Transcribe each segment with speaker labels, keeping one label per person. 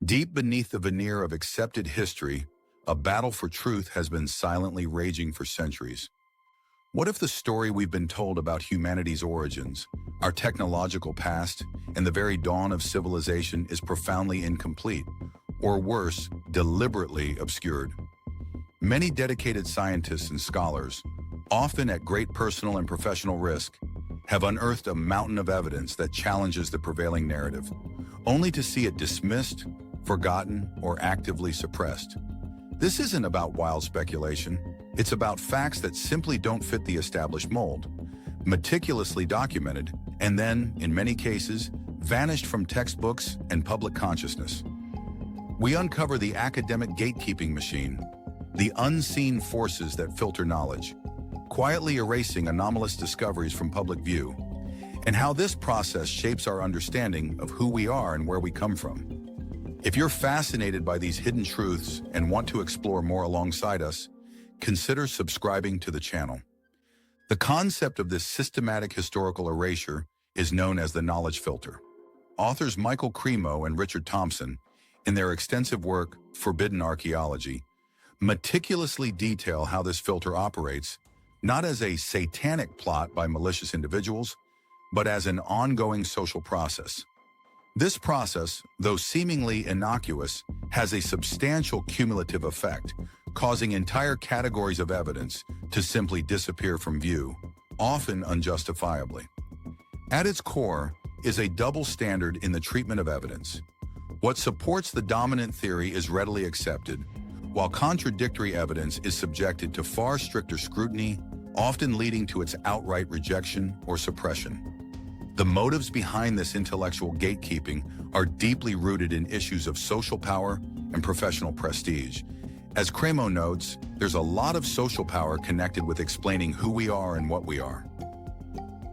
Speaker 1: Deep beneath the veneer of accepted history, a battle for truth has been silently raging for centuries. What if the story we've been told about humanity's origins, our technological past, and the very dawn of civilization is profoundly incomplete, or worse, deliberately obscured? Many dedicated scientists and scholars, often at great personal and professional risk, have unearthed a mountain of evidence that challenges the prevailing narrative, only to see it dismissed, forgotten, or actively suppressed. This isn't about wild speculation. It's about facts that simply don't fit the established mold, meticulously documented, and then, in many cases, vanished from textbooks and public consciousness. We uncover the academic gatekeeping machine, the unseen forces that filter knowledge, quietly erasing anomalous discoveries from public view, and how this process shapes our understanding of who we are and where we come from. If you're fascinated by these hidden truths and want to explore more alongside us, consider subscribing to the channel. The concept of this systematic historical erasure is known as the knowledge filter. Authors Michael Cremo and Richard Thompson, in their extensive work, Forbidden Archaeology, meticulously detail how this filter operates, not as a satanic plot by malicious individuals, but as an ongoing social process. This process, though seemingly innocuous, has a substantial cumulative effect, causing entire categories of evidence to simply disappear from view, often unjustifiably. At its core is a double standard in the treatment of evidence. What supports the dominant theory is readily accepted, while contradictory evidence is subjected to far stricter scrutiny, often leading to its outright rejection or suppression. The motives behind this intellectual gatekeeping are deeply rooted in issues of social power and professional prestige. As Cremo notes, there's a lot of social power connected with explaining who we are and what we are.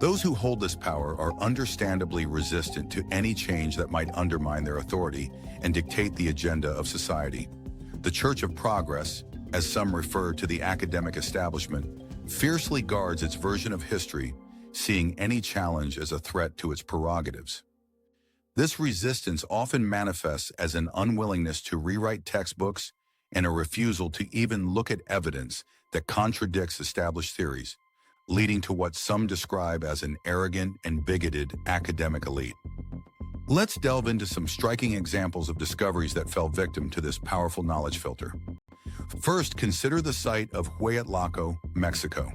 Speaker 1: Those who hold this power are understandably resistant to any change that might undermine their authority and dictate the agenda of society. The Church of Progress, as some refer to the academic establishment, fiercely guards its version of history, seeing any challenge as a threat to its prerogatives. This resistance often manifests as an unwillingness to rewrite textbooks and a refusal to even look at evidence that contradicts established theories, leading to what some describe as an arrogant and bigoted academic elite. Let's delve into some striking examples of discoveries that fell victim to this powerful knowledge filter. First, consider the site of Hueyatlaco, Mexico.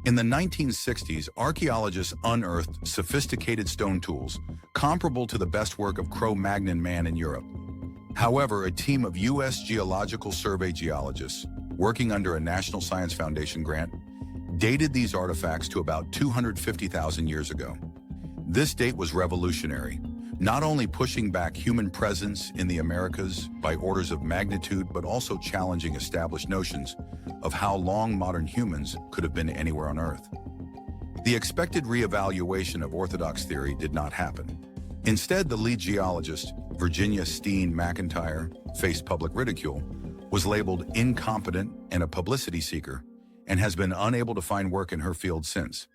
Speaker 1: In the 1960s, archaeologists unearthed sophisticated stone tools, comparable to the best work of Cro-Magnon man in Europe. However, a team of U.S. Geological Survey geologists, working under a National Science Foundation grant, dated these artifacts to about 250,000 years ago. This date was revolutionary, not only pushing back human presence in the Americas by orders of magnitude, but also challenging established notions of how long modern humans could have been anywhere on Earth. The expected reevaluation of orthodox theory did not happen. Instead, the lead geologist, Virginia Steen McIntyre, faced public ridicule, was labeled incompetent and a publicity seeker, and has been unable to find work in her field since.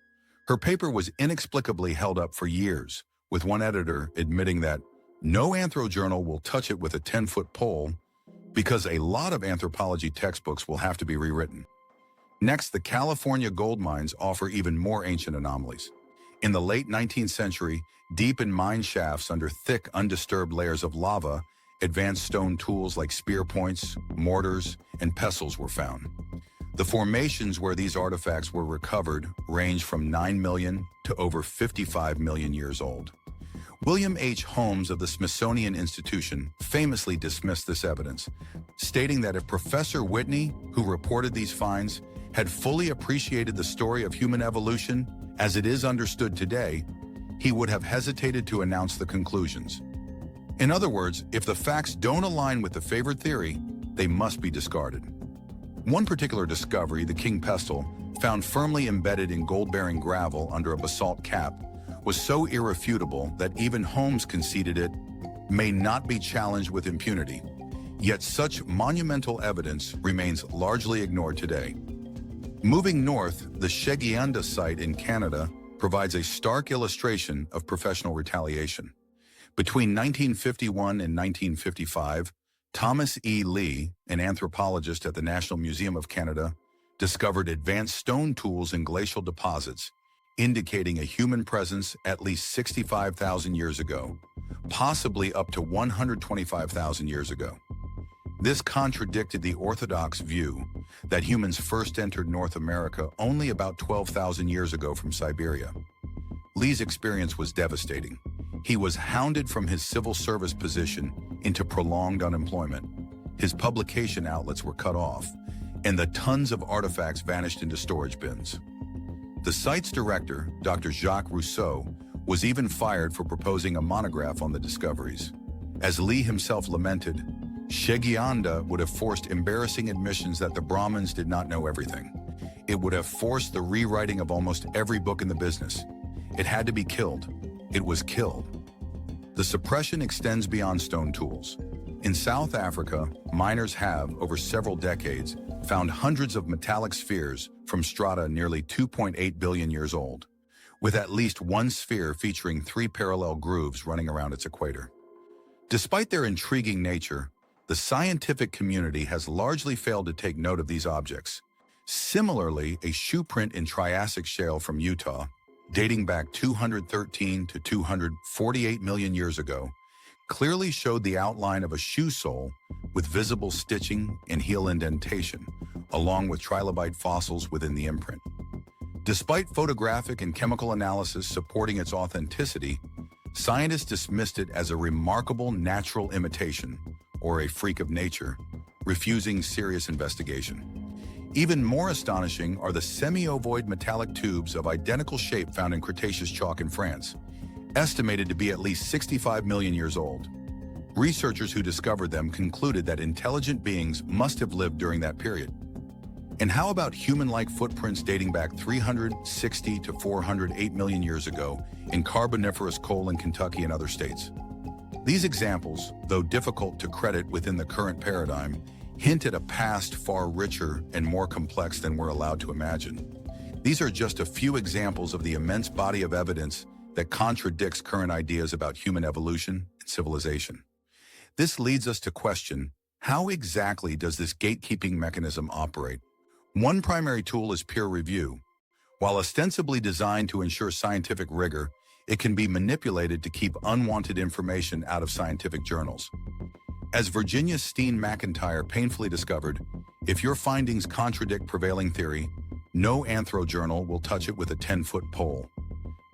Speaker 1: Her paper was inexplicably held up for years, with one editor admitting that no anthro journal will touch it with a 10-foot pole because a lot of anthropology textbooks will have to be rewritten. Next, the California gold mines offer even more ancient anomalies. In the late 19th century, deep in mine shafts under thick, undisturbed layers of lava, advanced stone tools like spear points, mortars, and pestles were found. The formations where these artifacts were recovered range from 9 million to over 55 million years old. William H. Holmes of the Smithsonian Institution famously dismissed this evidence, stating that if Professor Whitney, who reported these finds, had fully appreciated the story of human evolution as it is understood today, he would have hesitated to announce the conclusions. In other words, if the facts don't align with the favored theory, they must be discarded. One particular discovery, the king pestle, found firmly embedded in gold-bearing gravel under a basalt cap, was so irrefutable that even Holmes conceded it may not be challenged with impunity. Yet such monumental evidence remains largely ignored today. Moving north, the Shegianda site in Canada provides a stark illustration of professional retaliation. Between 1951 and 1955, Thomas E. Lee, an anthropologist at the National Museum of Canada, discovered advanced stone tools in glacial deposits, indicating a human presence at least 65,000 years ago, possibly up to 125,000 years ago. This contradicted the orthodox view that humans first entered North America only about 12,000 years ago from Siberia. Lee's experience was devastating. He was hounded from his civil service position into prolonged unemployment. His publication outlets were cut off, and the tons of artifacts vanished into storage bins. The site's director, Dr. Jacques Rousseau, was even fired for proposing a monograph on the discoveries. As Lee himself lamented, Shegyanda would have forced embarrassing admissions that the Brahmins did not know everything. It would have forced the rewriting of almost every book in the business. It had to be killed. It was killed. The suppression extends beyond stone tools. In South Africa, miners have, over several decades, found hundreds of metallic spheres from strata nearly 2.8 billion years old, with at least one sphere featuring 3 parallel grooves running around its equator. Despite their intriguing nature, the scientific community has largely failed to take note of these objects. Similarly, a shoe print in Triassic shale from Utah, dating back 213 to 248 million years ago, clearly showed the outline of a shoe sole with visible stitching and heel indentation, along with trilobite fossils within the imprint. Despite photographic and chemical analysis supporting its authenticity, scientists dismissed it as a remarkable natural imitation, or a freak of nature, refusing serious investigation. Even more astonishing are the semi-ovoid metallic tubes of identical shape found in Cretaceous chalk in France, estimated to be at least 65 million years old. Researchers who discovered them concluded that intelligent beings must have lived during that period. And how about human-like footprints dating back 360 to 408 million years ago in Carboniferous coal in Kentucky and other states? These examples, though difficult to credit within the current paradigm, hint at a past far richer and more complex than we're allowed to imagine. These are just a few examples of the immense body of evidence that contradicts current ideas about human evolution and civilization. This leads us to question, how exactly does this gatekeeping mechanism operate? One primary tool is peer review. While ostensibly designed to ensure scientific rigor, it can be manipulated to keep unwanted information out of scientific journals. As Virginia Steen McIntyre painfully discovered, if your findings contradict prevailing theory, no anthro journal will touch it with a 10-foot pole.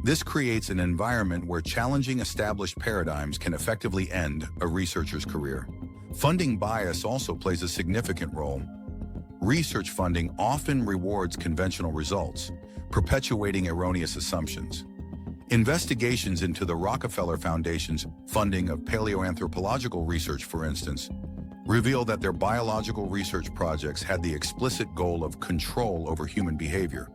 Speaker 1: This creates an environment where challenging established paradigms can effectively end a researcher's career. Funding bias also plays a significant role. Research funding often rewards conventional results, perpetuating erroneous assumptions. Investigations into the Rockefeller Foundation's funding of paleoanthropological research, for instance, reveal that their biological research projects had the explicit goal of control over human behavior,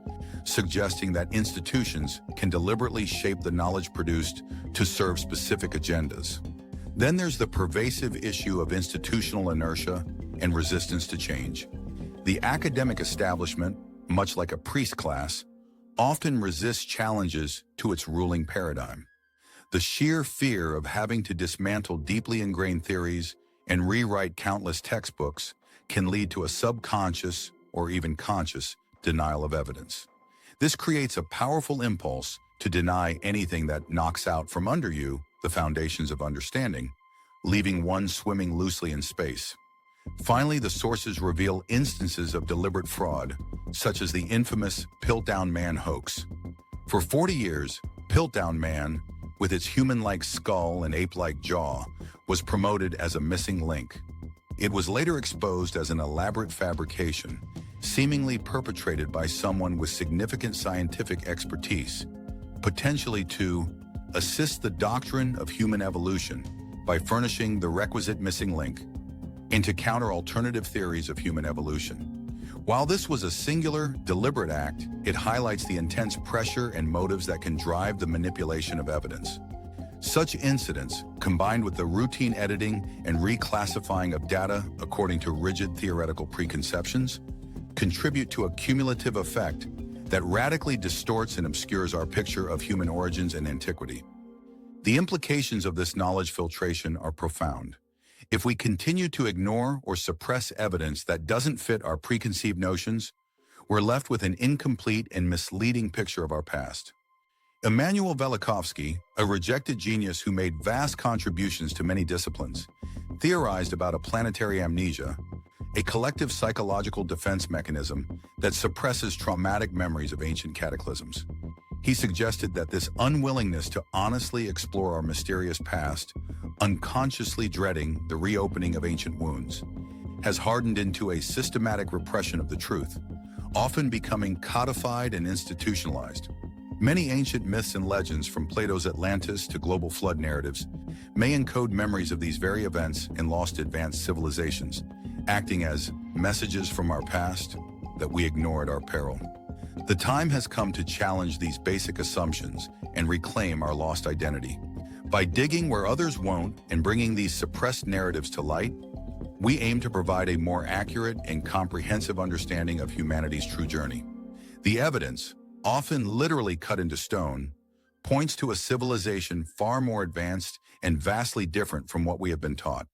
Speaker 1: suggesting that institutions can deliberately shape the knowledge produced to serve specific agendas. Then there's the pervasive issue of institutional inertia and resistance to change. The academic establishment, much like a priest class, often resists challenges to its ruling paradigm. The sheer fear of having to dismantle deeply ingrained theories and rewrite countless textbooks can lead to a subconscious or even conscious denial of evidence. This creates a powerful impulse to deny anything that knocks out from under you the foundations of understanding, leaving one swimming loosely in space. Finally, the sources reveal instances of deliberate fraud, such as the infamous Piltdown Man hoax. For 40 years, Piltdown Man, with its human-like skull and ape-like jaw, was promoted as a missing link. It was later exposed as an elaborate fabrication, seemingly perpetrated by someone with significant scientific expertise, potentially to assist the doctrine of human evolution by furnishing the requisite missing link, and to counter alternative theories of human evolution. While this was a singular, deliberate act, it highlights the intense pressure and motives that can drive the manipulation of evidence. Such incidents, combined with the routine editing and reclassifying of data according to rigid theoretical preconceptions, contribute to a cumulative effect that radically distorts and obscures our picture of human origins and antiquity. The implications of this knowledge filtration are profound. If we continue to ignore or suppress evidence that doesn't fit our preconceived notions, we're left with an incomplete and misleading picture of our past. Immanuel Velikovsky, a rejected genius who made vast contributions to many disciplines, theorized about a planetary amnesia, a collective psychological defense mechanism that suppresses traumatic memories of ancient cataclysms. He suggested that this unwillingness to honestly explore our mysterious past, unconsciously dreading the reopening of ancient wounds, has hardened into a systematic repression of the truth, often becoming codified and institutionalized. Many ancient myths and legends, from Plato's Atlantis to global flood narratives, may encode memories of these very events in lost advanced civilizations, acting as messages from our past that we ignore at our peril. The time has come to challenge these basic assumptions and reclaim our lost identity. By digging where others won't and bringing these suppressed narratives to light, we aim to provide a more accurate and comprehensive understanding of humanity's true journey. The evidence, often literally cut into stone, points to a civilization far more advanced and vastly different from what we have been taught.